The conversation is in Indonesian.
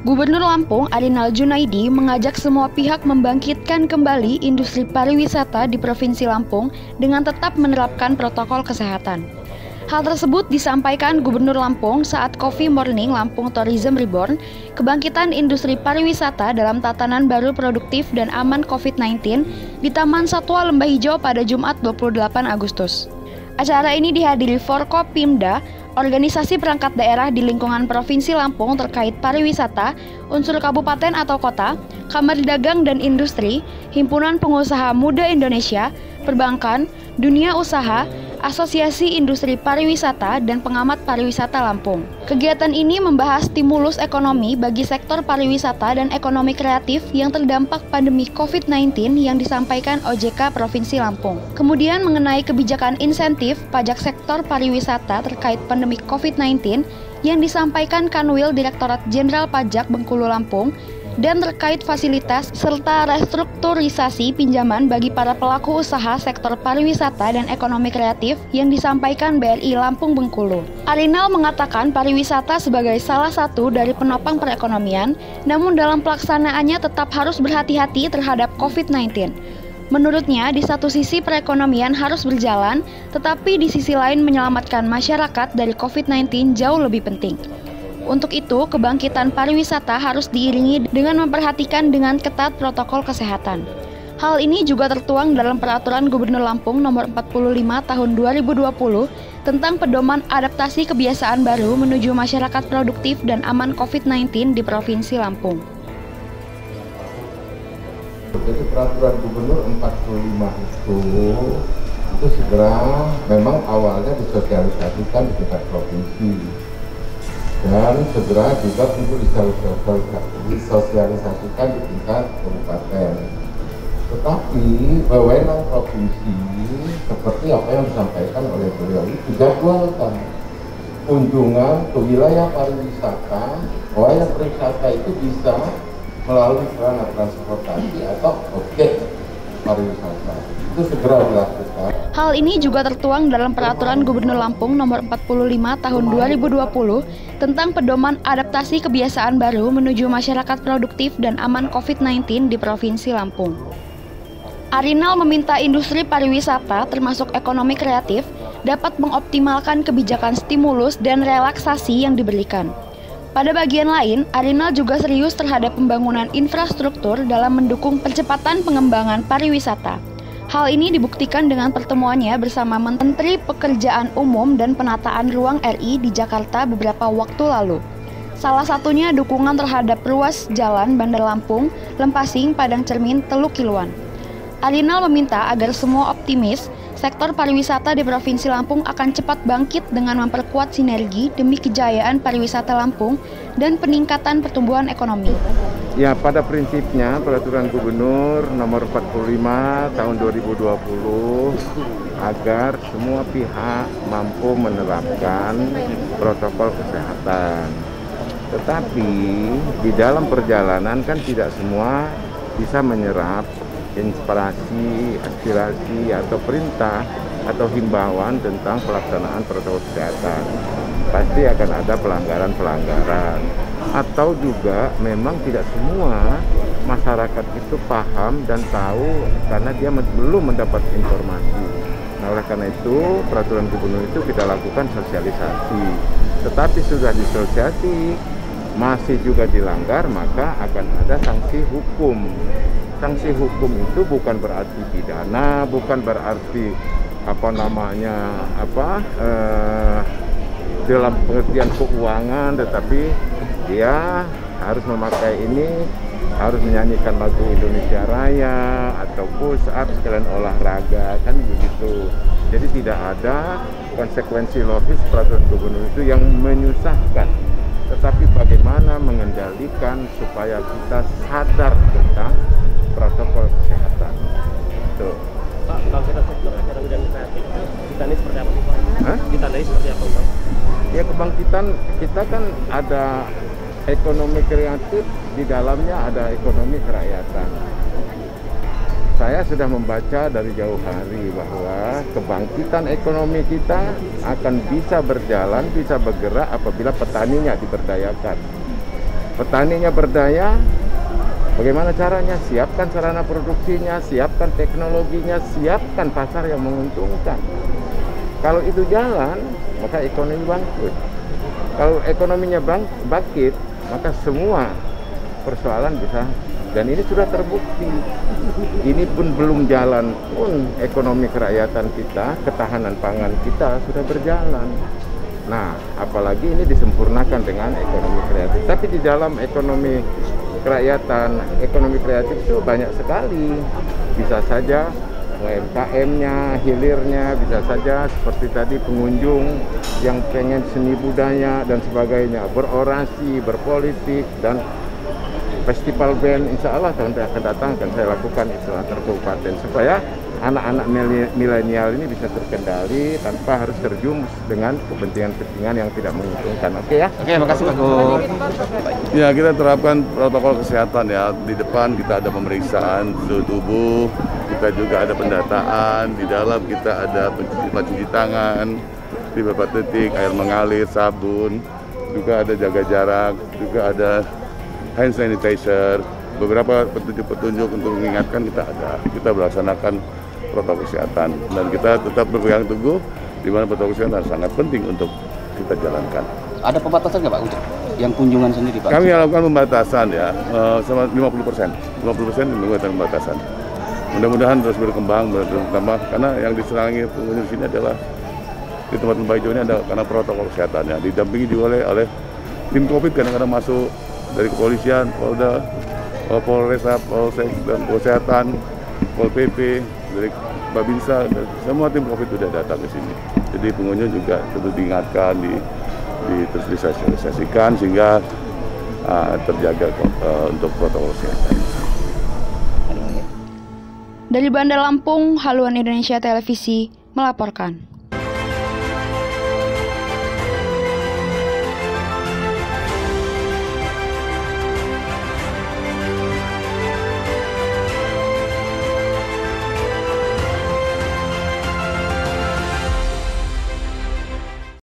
Gubernur Lampung Arinal Junaidi mengajak semua pihak membangkitkan kembali industri pariwisata di Provinsi Lampung dengan tetap menerapkan protokol kesehatan. Hal tersebut disampaikan Gubernur Lampung saat Coffee Morning Lampung Tourism Reborn, kebangkitan industri pariwisata dalam tatanan baru produktif dan aman COVID-19 di Taman Satwa Lembah Hijau pada Jumat 28 Agustus. Acara ini dihadiri Forkopimda, organisasi perangkat daerah di lingkungan Provinsi Lampung terkait pariwisata, unsur kabupaten atau kota, Kamar Dagang dan Industri, Himpunan Pengusaha Muda Indonesia, perbankan, dunia usaha, Asosiasi Industri Pariwisata, dan pengamat pariwisata Lampung. Kegiatan ini membahas stimulus ekonomi bagi sektor pariwisata dan ekonomi kreatif yang terdampak pandemi COVID-19 yang disampaikan OJK Provinsi Lampung. Kemudian mengenai kebijakan insentif pajak sektor pariwisata terkait pandemi COVID-19 yang disampaikan Kanwil Direktorat Jenderal Pajak Bengkulu Lampung, dan terkait fasilitas serta restrukturisasi pinjaman bagi para pelaku usaha sektor pariwisata dan ekonomi kreatif yang disampaikan BRI Lampung Bengkulu. Arinal mengatakan pariwisata sebagai salah satu dari penopang perekonomian, namun dalam pelaksanaannya tetap harus berhati-hati terhadap COVID-19. Menurutnya, di satu sisi perekonomian harus berjalan, tetapi di sisi lain menyelamatkan masyarakat dari COVID-19 jauh lebih penting. Untuk itu, kebangkitan pariwisata harus diiringi dengan memperhatikan dengan ketat protokol kesehatan. Hal ini juga tertuang dalam Peraturan Gubernur Lampung Nomor 45 Tahun 2020 tentang pedoman adaptasi kebiasaan baru menuju masyarakat produktif dan aman COVID-19 di Provinsi Lampung. Jadi Peraturan Gubernur 45 itu segera memang awalnya disosialisasikan di tingkat provinsi. Dan segera juga untuk disosialisasikan di tingkat kabupaten. Tetapi wewenang provinsi seperti apa yang disampaikan oleh beliau itu dijadwalkan kunjungan ke wilayah pariwisata. Wilayah pariwisata itu bisa melalui sarana transportasi atau objek pariwisata. Itu segera dilakukan. Hal ini juga tertuang dalam Peraturan Gubernur Lampung Nomor 45 Tahun 2020 tentang pedoman adaptasi kebiasaan baru menuju masyarakat produktif dan aman COVID-19 di Provinsi Lampung. Arinal meminta industri pariwisata termasuk ekonomi kreatif dapat mengoptimalkan kebijakan stimulus dan relaksasi yang diberikan. Pada bagian lain, Arinal juga serius terhadap pembangunan infrastruktur dalam mendukung percepatan pengembangan pariwisata. Hal ini dibuktikan dengan pertemuannya bersama Menteri Pekerjaan Umum dan Penataan Ruang RI di Jakarta beberapa waktu lalu. Salah satunya dukungan terhadap ruas jalan Bandar Lampung, Lempasing, Padang Cermin, Teluk Kiluan. Arinal meminta agar semua optimis sektor pariwisata di Provinsi Lampung akan cepat bangkit dengan memperkuat sinergi demi kejayaan pariwisata Lampung dan peningkatan pertumbuhan ekonomi. Ya, pada prinsipnya Peraturan Gubernur Nomor 45 Tahun 2020 agar semua pihak mampu menerapkan protokol kesehatan. Tetapi di dalam perjalanan kan tidak semua bisa menyerap inspirasi, aspirasi, atau perintah atau himbauan tentang pelaksanaan protokol kesehatan. Pasti akan ada pelanggaran-pelanggaran, atau juga memang tidak semua masyarakat itu paham dan tahu karena dia belum mendapat informasi. Nah, oleh karena itu Peraturan Gubernur itu kita lakukan sosialisasi. Tetapi sudah disosialisasi masih juga dilanggar, maka akan ada sanksi hukum. Sanksi hukum itu bukan berarti pidana, bukan berarti dalam pengertian keuangan, tetapi dia harus memakai ini, harus menyanyikan lagu Indonesia Raya atau push up sekalian olahraga, kan begitu. Jadi tidak ada konsekuensi logis Peraturan Gubernur itu yang menyusahkan, tetapi bagaimana mengendalikan supaya kita sadar tentang protokol kesehatan. Tuh. Pak, kebangkitan sektor ekonomi dan kreatif itu ditandai seperti apa, Pak? Ditandai seperti apa, Pak? Ya, kebangkitan kita kan ada ekonomi kreatif, di dalamnya ada ekonomi kerakyatan. Saya sudah membaca dari jauh hari bahwa kebangkitan ekonomi kita akan bisa berjalan, bisa bergerak apabila petaninya diberdayakan. petaninya berdaya, bagaimana caranya? Siapkan sarana produksinya, siapkan teknologinya, siapkan pasar yang menguntungkan. Kalau itu jalan, maka ekonomi bangkit. Kalau ekonominya bangkit, maka semua persoalan bisa. Dan ini sudah terbukti. Ini pun belum jalan pun ekonomi kerakyatan kita, ketahanan pangan kita sudah berjalan. Nah, apalagi ini disempurnakan dengan ekonomi kreatif. Tapi di dalam ekonomi kerakyatan, ekonomi kreatif itu banyak sekali. Bisa saja UMKM-nya, hilirnya, bisa saja seperti tadi pengunjung yang pengen seni budaya dan sebagainya, berorasi, berpolitik, dan festival band. Insya Allah tahun yang akan datang akan saya lakukan itu antar kabupaten supaya anak-anak milenial ini bisa terkendali tanpa harus terjumus dengan kepentingan-kepentingan yang tidak menguntungkan. Oke ya? Oke, makasih Pak Gub. Ya, kita terapkan protokol kesehatan ya. Di depan kita ada pemeriksaan suhu tubuh, kita juga ada pendataan, di dalam kita ada pencuci tangan, di beberapa titik air mengalir, sabun, juga ada jaga jarak, juga ada hand sanitizer, beberapa petunjuk-petunjuk untuk mengingatkan kita ada. Kita melaksanakan protokol kesehatan dan kita tetap berpegang teguh di mana protokol kesehatan sangat penting untuk kita jalankan. Ada pembatasan nggak Pak untuk yang kunjungan sendiri Pak? Kami lakukan pembatasan ya, sama 50%. 50% menggunakan pembatasan. Mudah-mudahan terus berkembang, bertambah karena yang diserangi pengunjung sini adalah di tempat lembah hijau ini ada karena protokol kesehatannya. Didampingi juga oleh tim COVID kadang-kadang masuk dari kepolisian, Polda, Polresa, Polsek, dan Kesehatan, Pol PP, dari Babinsa, semua tim COVID sudah datang ke sini. Jadi pengunjung juga tentu diingatkan, terus disosialisasikan sehingga terjaga untuk protokol kesehatan. Dari Bandar Lampung, Haluan Indonesia Televisi melaporkan.